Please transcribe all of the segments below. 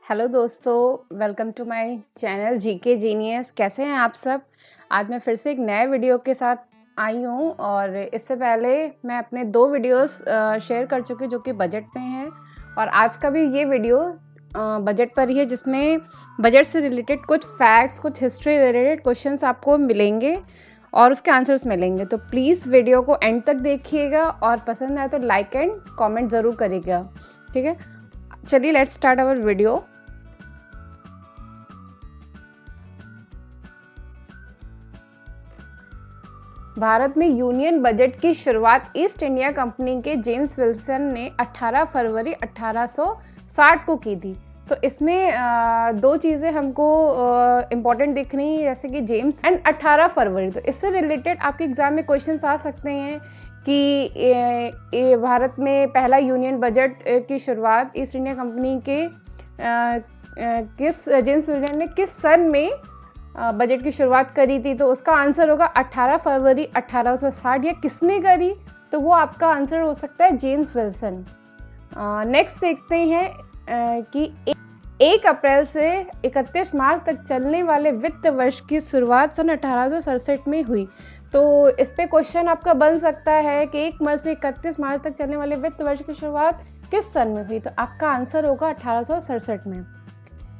Hello दोस्तों, welcome to my channel GK genius. कैसे हैं आप सब। आज मैं फिर से एक नए वीडियो के साथ आई हूँ और इससे पहले मैं अपने 2 वीडियोस शेयर कर चुकी हूँ जो कि बजट पे हैं और आज का भी ये वीडियो बजट पर ही है, जिसमें बजट से रिलेटेड कुछ फैक्ट्स, कुछ हिस्ट्री रिलेटेड क्वेश्चंस आपको मिलेंगे और उसके आंसर्स मिलेंगे। तो प्लीज़ वीडियो को एंड तक देखिएगा और पसंद आए तो लाइक एंड कमेंट ज़रूर करिएगा, ठीक है। चलिए लेट्स स्टार्ट आवर वीडियो। भारत में यूनियन बजट की शुरुआत ईस्ट इंडिया कंपनी के जेम्स विल्सन ने 18 फरवरी 1860 को की थी। तो इसमें दो चीज़ें हमको इम्पॉर्टेंट दिख रही हैं, जैसे कि जेम्स एंड 18 फरवरी। तो इससे रिलेटेड आपके एग्ज़ाम में क्वेश्चंस आ सकते हैं कि भारत में पहला यूनियन बजट की शुरुआत ईस्ट इंडिया कंपनी के जेम्स विल्सन ने किस सन में बजट की शुरुआत करी थी। तो उसका आंसर होगा 18 फरवरी 1860। या किसने करी, तो वो आपका आंसर हो सकता है जेम्स विल्सन। नेक्स्ट देखते हैं कि 1 अप्रैल से 31 मार्च तक चलने वाले वित्त वर्ष की शुरुआत सन 1867 में हुई। तो इस पे क्वेश्चन आपका बन सकता है कि 1 मार्च से 31 मार्च तक चलने वाले वित्त वर्ष की शुरुआत किस सन में हुई। तो आपका आंसर होगा 1867 में।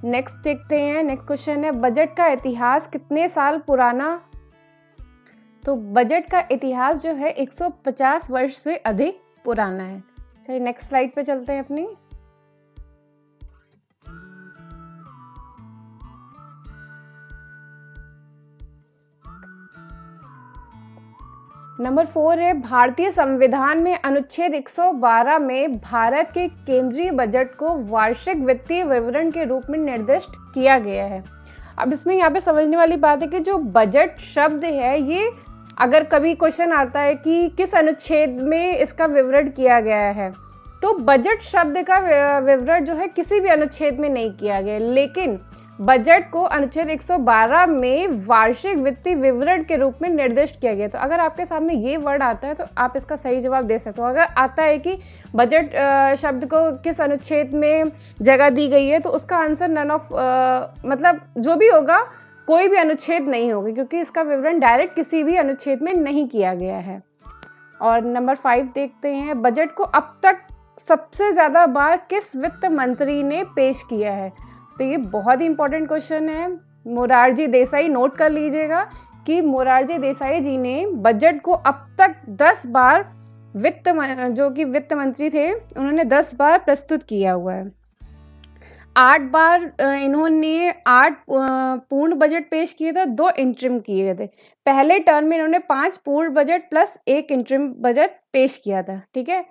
नेक्स्ट देखते हैं, नेक्स्ट क्वेश्चन है बजट का इतिहास कितने साल पुराना। तो बजट का इतिहास जो है 150 वर्ष से अधिक पुराना है। चलिए नेक्स्ट स्लाइड पे चलते हैं अपनी। नंबर 4 है भारतीय संविधान में अनुच्छेद 112 में भारत के केंद्रीय बजट को वार्षिक वित्तीय विवरण के रूप में निर्दिष्ट किया गया है। अब इसमें यहाँ पे समझने वाली बात है कि जो बजट शब्द है, ये अगर कभी क्वेश्चन आता है कि किस अनुच्छेद में इसका विवरण किया गया है, तो बजट शब्द का विवरण जो है किसी भी अनुच्छेद में नहीं किया गया, लेकिन बजट को अनुच्छेद 112 में वार्षिक वित्तीय विवरण के रूप में निर्दिष्ट किया गया। तो अगर आपके सामने ये वर्ड आता है तो आप इसका सही जवाब दे सकते हो। अगर आता है कि बजट शब्द को किस अनुच्छेद में जगह दी गई है, तो उसका आंसर नन ऑफ मतलब जो भी होगा, कोई भी अनुच्छेद नहीं होगा, क्योंकि इसका विवरण डायरेक्ट किसी भी अनुच्छेद में नहीं किया गया है। और नंबर 5 देखते हैं, बजट को अब तक सबसे ज़्यादा बार किस वित्त मंत्री ने पेश किया है। तो ये बहुत ही इंपॉर्टेंट क्वेश्चन है। मोरारजी देसाई, नोट कर लीजिएगा कि मोरारजी देसाई जी ने बजट को अब तक 10 बार जो कि वित्त मंत्री थे, उन्होंने 10 बार प्रस्तुत किया हुआ है। 8 बार इन्होंने 8 पूर्ण बजट पेश किए थे, 2 इंटरिम किए थे। पहले टर्म में इन्होंने 5 पूर्ण बजट प्लस 1 इंटरिम बजट पेश किया था, ठीक है।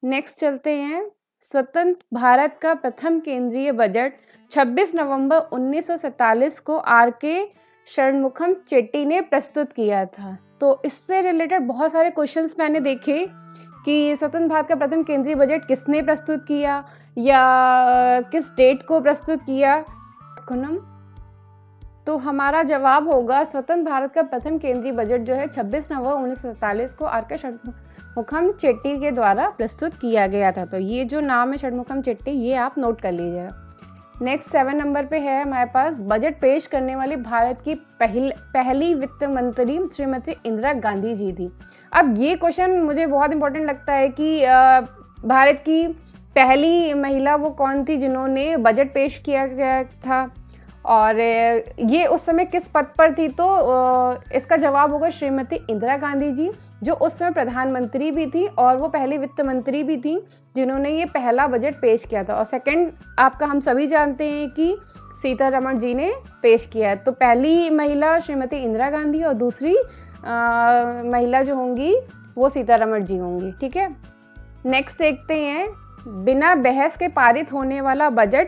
नेक्स्ट चलते हैं, स्वतंत्र भारत का प्रथम केंद्रीय बजट 26 नवंबर 1947 को आर.के. षणमुखम चेट्टी ने प्रस्तुत किया था। तो इससे रिलेटेड बहुत सारे क्वेश्चंस मैंने देखे कि स्वतंत्र भारत का प्रथम केंद्रीय बजट किसने प्रस्तुत किया या किस डेट को प्रस्तुत किया। तो हमारा जवाब होगा स्वतंत्र भारत का प्रथम केंद्रीय बजट जो है 26 नवंबर 1947 को आर.के. षणमुखम चेट्टी के द्वारा प्रस्तुत किया गया था। तो ये जो नाम है षणमुखम चेट्टी, ये आप नोट कर लीजिएगा। नेक्स्ट 7 नंबर पे है हमारे पास, बजट पेश करने वाली भारत की पहली वित्त मंत्री श्रीमती इंदिरा गांधी जी थी। अब ये क्वेश्चन मुझे बहुत इंपॉर्टेंट लगता है कि भारत की पहली महिला वो कौन थी जिन्होंने बजट पेश किया गया था और ये उस समय किस पद पर थी। तो इसका जवाब होगा श्रीमती इंदिरा गांधी जी, जो उस समय प्रधानमंत्री भी थी और वो पहली वित्त मंत्री भी थी जिन्होंने ये पहला बजट पेश किया था। और सेकंड आपका हम सभी जानते हैं कि सीतारमण जी ने पेश किया है। तो पहली महिला श्रीमती इंदिरा गांधी और दूसरी महिला जो होंगी वो सीतारमण जी होंगी, ठीक है। नेक्स्ट देखते हैं, बिना बहस के पारित होने वाला बजट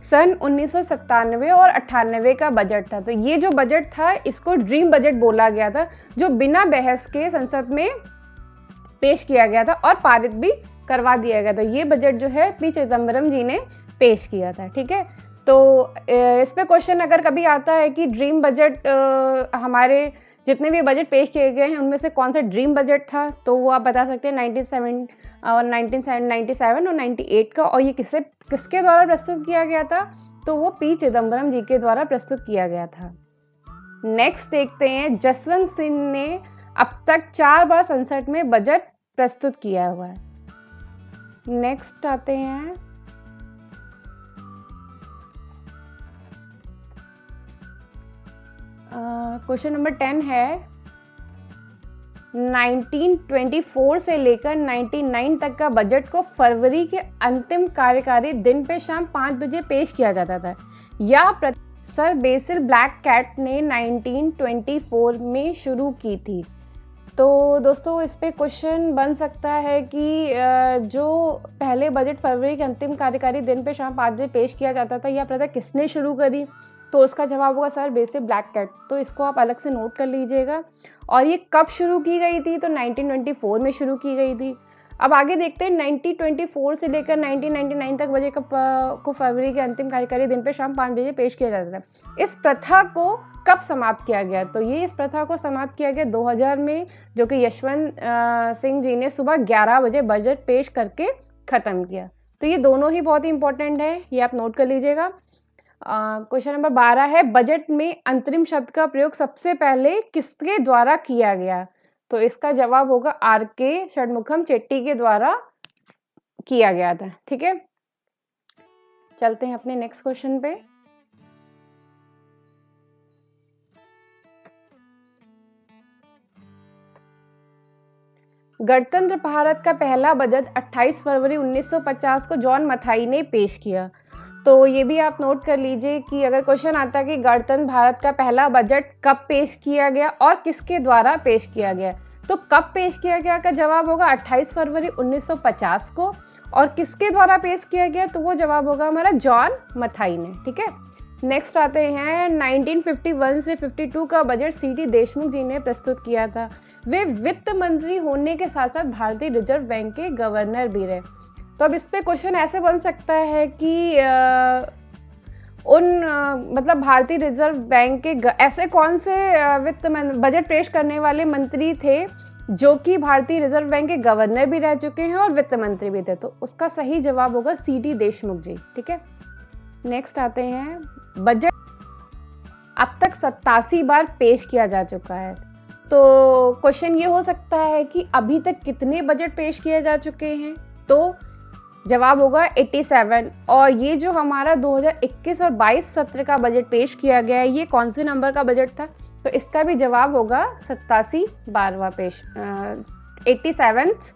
सन 1997 और 98 का बजट था। तो ये जो बजट था इसको ड्रीम बजट बोला गया था, जो बिना बहस के संसद में पेश किया गया था और पारित भी करवा दिया गया था। ये बजट जो है पी चिदम्बरम जी ने पेश किया था, ठीक है। तो इस पे क्वेश्चन अगर कभी आता है कि ड्रीम बजट हमारे जितने भी बजट पेश किए गए हैं उनमें से कौन सा ड्रीम बजट था, तो वो आप बता सकते हैं 1997 और 98 का। और ये किसके द्वारा प्रस्तुत किया गया था, तो वो पी चिदम्बरम जी के द्वारा प्रस्तुत किया गया था। नेक्स्ट देखते हैं, जसवंत सिंह ने अब तक 4 बार संसद में बजट प्रस्तुत किया हुआ है। नेक्स्ट आते हैं, क्वेश्चन नंबर 10 है, 1924 से लेकर 99 तक का बजट को फरवरी के अंतिम कार्यकारी दिन पे शाम 5 बजे पेश किया जाता था। यह सर बेसिल ब्लैक कैट ने 1924 में शुरू की थी। तो दोस्तों इस पे क्वेश्चन बन सकता है कि जो पहले बजट फरवरी के अंतिम कार्यकारी दिन पे शाम 5 बजे पेश किया जाता था, यह प्रथा किसने शुरू करी? तो उसका जवाब होगा सर बेसिल ब्लैक कैट। तो इसको आप अलग से नोट कर लीजिएगा। और ये कब शुरू की गई थी? तो 1924 में शुरू की गई थी। अब आगे देखते हैं, 1924 से लेकर 1999 तक बजट को फरवरी के अंतिम कार्यकारी दिन पे शाम 5 बजे पेश किया जाता था। इस प्रथा को कब समाप्त किया गया? तो ये इस प्रथा को समाप्त किया गया 2000 में, जो कि यशवंत सिंह जी ने सुबह 11 बजे बजट पेश करके ख़त्म किया। तो ये दोनों ही बहुत ही इंपॉर्टेंट है, ये आप नोट कर लीजिएगा। क्वेश्चन नंबर 12 है, बजट में अंतरिम शब्द का प्रयोग सबसे पहले किसके द्वारा किया गया? तो इसका जवाब होगा आर.के. षणमुखम चेट्टी के द्वारा किया गया था। ठीक है, चलते हैं अपने नेक्स्ट क्वेश्चन पे। गणतंत्र भारत का पहला बजट 28 फरवरी 1950 को जॉन मथाई ने पेश किया। तो ये भी आप नोट कर लीजिए कि अगर क्वेश्चन आता है कि गणतंत्र भारत का पहला बजट कब पेश किया गया और किसके द्वारा पेश किया गया, तो कब पेश किया गया का जवाब होगा 28 फरवरी 1950 को, और किसके द्वारा पेश किया गया तो वो जवाब होगा हमारा जॉन मथाई ने। ठीक है, नेक्स्ट आते हैं, 1951 से 52 का बजट सी.डी. देशमुख जी ने प्रस्तुत किया था। वे वित्त मंत्री होने के साथ साथ भारतीय रिजर्व बैंक के गवर्नर भी रहे। तो अब इस पे क्वेश्चन ऐसे बन सकता है कि मतलब भारतीय रिजर्व बैंक के ऐसे कौन से बजट पेश करने वाले मंत्री थे जो कि भारतीय रिजर्व बैंक के गवर्नर भी रह चुके हैं और वित्त मंत्री भी थे? तो उसका सही जवाब होगा सी.डी. देशमुख जी। ठीक है, नेक्स्ट आते हैं, बजट अब तक 87 बार पेश किया जा चुका है। तो क्वेश्चन ये हो सकता है कि अभी तक कितने बजट पेश किए जा चुके हैं? तो जवाब होगा 87। और ये जो हमारा 2021 और 22 सत्र का बजट पेश किया गया है, ये कौन से नंबर का बजट था? तो इसका भी जवाब होगा 87 बारवा 87th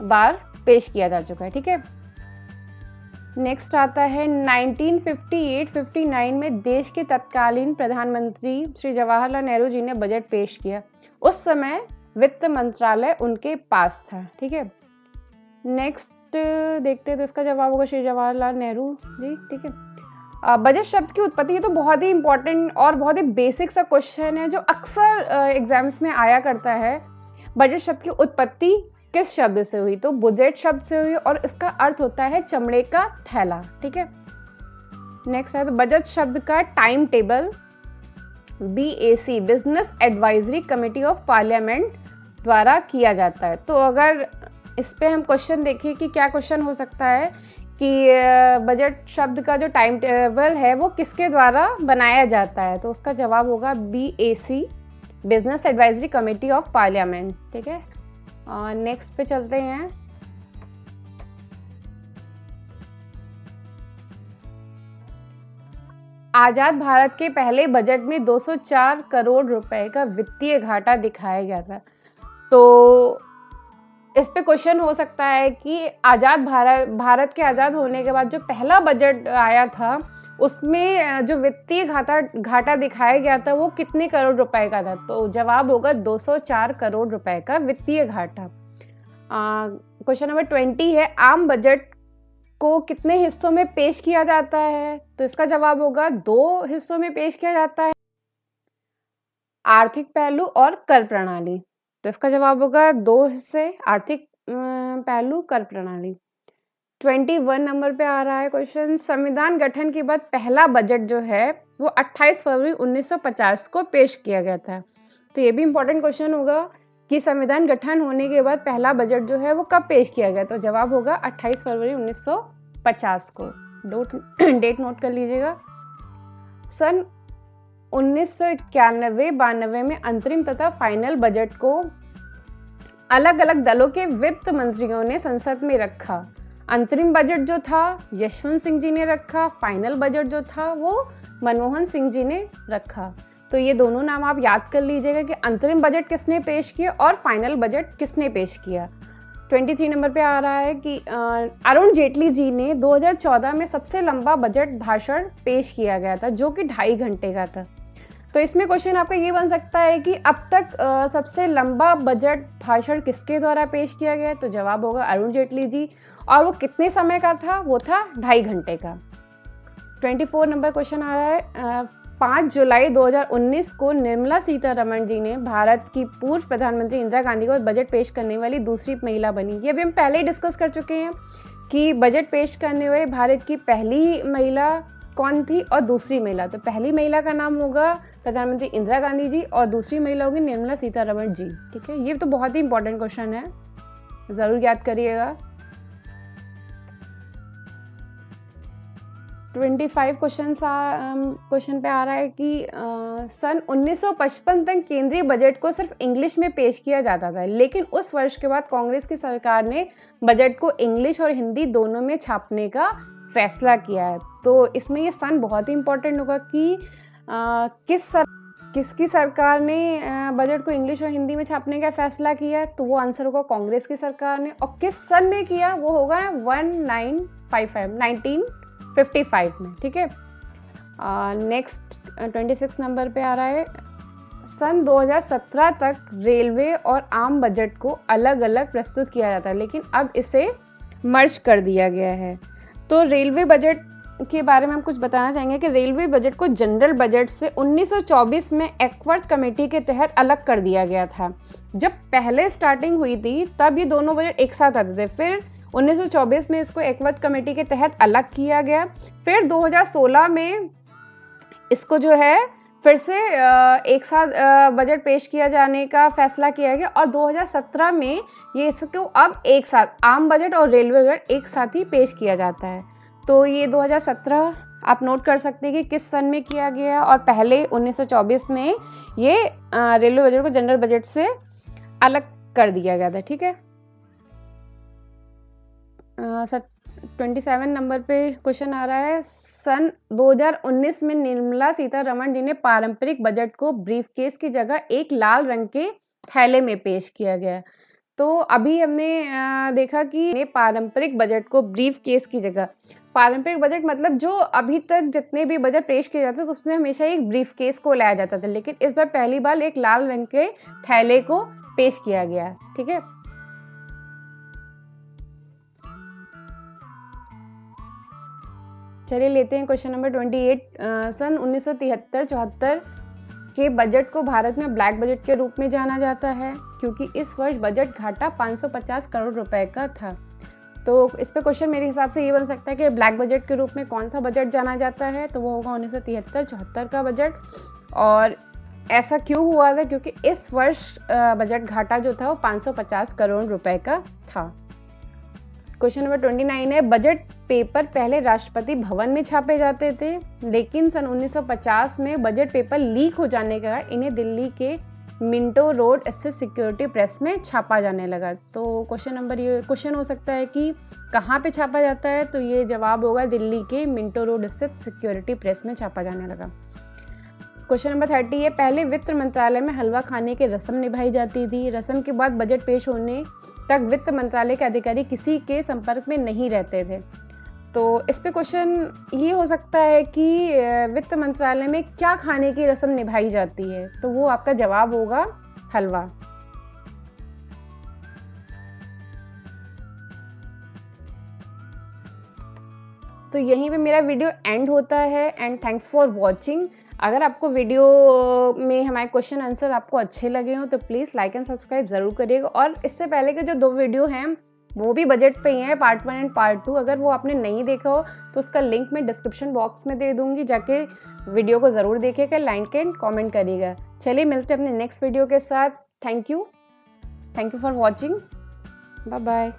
बार पेश किया जा चुका है। ठीक है, नेक्स्ट आता है, 1958-59 में देश के तत्कालीन प्रधानमंत्री श्री जवाहरलाल नेहरू जी ने बजट पेश किया। उस समय वित्त मंत्रालय उनके पास था। ठीक है, नेक्स्ट देखते हैं, तो इसका जवाब होगा श्री जवाहरलाल नेहरू जी। ठीक है, बजट शब्द की उत्पत्ति, ये तो बहुत ही इंपॉर्टेंट और बहुत ही बेसिक सा क्वेश्चन है जो अक्सर एग्जाम्स में आया करता है। बजट शब्द की उत्पत्ति किस शब्द से हुई? तो बजट शब्द से हुई और इसका अर्थ होता है चमड़े का थैला। ठीक है, नेक्स्ट है, तो बजट शब्द का time table BAC business advisory committee of parliament द्वारा किया जाता है। तो अगर इस पे हम क्वेश्चन देखें कि क्या क्वेश्चन हो सकता है कि बजट शब्द का जो टाइम टेबल है वो किसके द्वारा बनाया जाता है, तो उसका जवाब होगा BAC business advisory committee of parliament. ठीक है, नेक्स्ट पे चलते हैं। आज़ाद भारत के पहले बजट में 204 करोड़ रुपए का वित्तीय घाटा दिखाया गया था। तो इस पे क्वेश्चन हो सकता है कि आज़ाद भारत के आज़ाद होने के बाद जो पहला बजट आया था उसमें जो वित्तीय घाटा दिखाया गया था वो कितने करोड़ रुपए का था? तो जवाब होगा 204 करोड़ रुपए का वित्तीय घाटा। क्वेश्चन नंबर 20 है, आम बजट को कितने हिस्सों में पेश किया जाता है? तो इसका जवाब होगा 2 हिस्सों में पेश किया जाता है, आर्थिक पहलू और कर प्रणाली। तो इसका जवाब होगा 2 हिस्से, आर्थिक पहलू, कर प्रणाली। 21 नंबर पे आ रहा है क्वेश्चन, संविधान गठन के बाद पहला बजट जो है वो 28 फरवरी 1950 को पेश किया गया था। तो ये भी इम्पोर्टेंट क्वेश्चन होगा कि संविधान गठन होने के बाद पहला बजट जो है वो कब पेश किया गया? तो जवाब होगा 28 फरवरी 1950 को। डेट नोट कर लीजिएगा। सन 1991-92 में अंतरिम तथा फाइनल बजट को अलग अलग दलों के वित्त मंत्रियों ने संसद में रखा। अंतरिम बजट जो था यशवंत सिंह जी ने रखा, फाइनल बजट जो था वो मनमोहन सिंह जी ने रखा। तो ये दोनों नाम आप याद कर लीजिएगा कि अंतरिम बजट किसने पेश किया और फाइनल बजट किसने पेश किया। 23 नंबर पे आ रहा है कि अरुण जेटली जी ने 2014 में सबसे लंबा बजट भाषण पेश किया गया था जो कि 2.5 घंटे का था। तो इसमें क्वेश्चन आपका ये बन सकता है कि अब तक सबसे लंबा बजट भाषण किसके द्वारा पेश किया गया, तो जवाब होगा अरुण जेटली जी। और वो कितने समय का था, वो था 2.5 घंटे का। 24 नंबर क्वेश्चन आ रहा है 5 जुलाई 2019 को निर्मला सीतारमण जी ने भारत की पूर्व प्रधानमंत्री इंदिरा गांधी को बजट पेश करने वाली दूसरी महिला बनी। ये भी हम पहले ही डिस्कस कर चुके हैं कि बजट पेश करने वाली भारत की पहली महिला कौन थी और दूसरी महिला। तो पहली महिला का नाम होगा प्रधानमंत्री इंदिरा गांधी जी और दूसरी महिला होगी निर्मला सीतारमण जी। ठीक है, ये तो बहुत ही इंपॉर्टेंट क्वेश्चन है, ज़रूर याद करिएगा। 25 क्वेश्चन पे आ रहा है कि सन 1955 तक केंद्रीय बजट को सिर्फ इंग्लिश में पेश किया जाता था, लेकिन उस वर्ष के बाद कांग्रेस की सरकार ने बजट को इंग्लिश और हिंदी दोनों में छापने का फैसला किया है। तो इसमें ये सन बहुत ही इंपॉर्टेंट होगा कि किसकी सरकार ने बजट को इंग्लिश और हिंदी में छापने का फैसला किया, तो वो आंसर होगा कांग्रेस की सरकार ने। और किस सन में किया, वो होगा 1955 में। ठीक है, नेक्स्ट 26 नंबर पे आ रहा है सन 2017 तक रेलवे और आम बजट को अलग अलग प्रस्तुत किया जाता है, लेकिन अब इसे मर्ज कर दिया गया है। तो रेलवे बजट के बारे में हम कुछ बताना चाहेंगे कि रेलवे बजट को जनरल बजट से 1924 में एक्वर्थ कमेटी के तहत अलग कर दिया गया था। जब पहले स्टार्टिंग हुई थी तब ये दोनों बजट एक साथ आते थे, फिर 1924 में इसको एक्वर्थ कमेटी के तहत अलग किया गया, फिर 2016 में इसको जो है फिर से एक साथ बजट पेश किया जाने का फैसला किया गया और 2017 में ये इसको अब एक साथ आम बजट और रेलवे बजट एक साथ ही पेश किया जाता है। तो ये 2017 आप नोट कर सकते हैं कि किस सन में किया गया और पहले 1924 में ये रेलवे बजट को जनरल बजट से अलग कर दिया गया था। ठीक है, 27 नंबर पे क्वेश्चन आ रहा है सन 2019 में निर्मला सीतारमण जी ने पारंपरिक बजट को ब्रीफकेस की जगह एक लाल रंग के थैले में पेश किया गया। तो अभी हमने देखा कि पारंपरिक बजट को ब्रीफकेस की जगह, पारंपरिक बजट मतलब जो अभी तक जितने भी बजट पेश किए जाते थे उसमें हमेशा एक ब्रीफकेस को लाया जाता था, लेकिन इस बार पहली बार एक लाल रंग के थैले को पेश किया गया। ठीक है, चलिए लेते हैं क्वेश्चन नंबर 28। सन 1973-74 के बजट को भारत में ब्लैक बजट के रूप में जाना जाता है क्योंकि इस वर्ष बजट घाटा 550 करोड़ रुपए का था। तो इस पे क्वेश्चन मेरे हिसाब से ये बन सकता है कि ब्लैक बजट के रूप में कौन सा बजट जाना जाता है, तो वो होगा 1973-74 का बजट। और ऐसा क्यों हुआ था, क्योंकि इस वर्ष बजट घाटा जो था वो 550 करोड़ रुपए का था। क्वेश्चन नंबर 29 है बजट पेपर पहले राष्ट्रपति भवन में छापे जाते थे, लेकिन सन 1950 में बजट पेपर लीक हो जाने के कारण इन्हें दिल्ली के मिंटो रोड स्थित सिक्योरिटी प्रेस में छापा जाने लगा। तो क्वेश्चन हो सकता है कि कहाँ पे छापा जाता है, तो ये जवाब होगा दिल्ली के मिंटो रोड स्थित सिक्योरिटी प्रेस में छापा जाने लगा। क्वेश्चन नंबर 30 है पहले वित्त मंत्रालय में हलवा खाने की रस्म निभाई जाती थी। रस्म के बाद बजट पेश होने तक वित्त मंत्रालय के अधिकारी किसी के संपर्क में नहीं रहते थे। तो इस पे क्वेश्चन ये हो सकता है कि वित्त मंत्रालय में क्या खाने की रस्म निभाई जाती है, तो वो आपका जवाब होगा हलवा। तो यहीं पे मेरा वीडियो एंड होता है एंड थैंक्स फॉर वॉचिंग। अगर आपको वीडियो में हमारे क्वेश्चन आंसर आपको अच्छे लगे हो तो प्लीज़ लाइक एंड सब्सक्राइब ज़रूर करिएगा। और इससे पहले के जो 2 वीडियो हैं वो भी बजट पे ही हैं, पार्ट 1 एंड पार्ट 2। अगर वो आपने नहीं देखा हो तो उसका लिंक मैं डिस्क्रिप्शन बॉक्स में दे दूँगी, जाके वीडियो को ज़रूर देखिएगा, लाइक एंड कॉमेंट करिएगा। चलिए मिलते हैं अपने नेक्स्ट वीडियो के साथ। Thank you for watching, bye bye.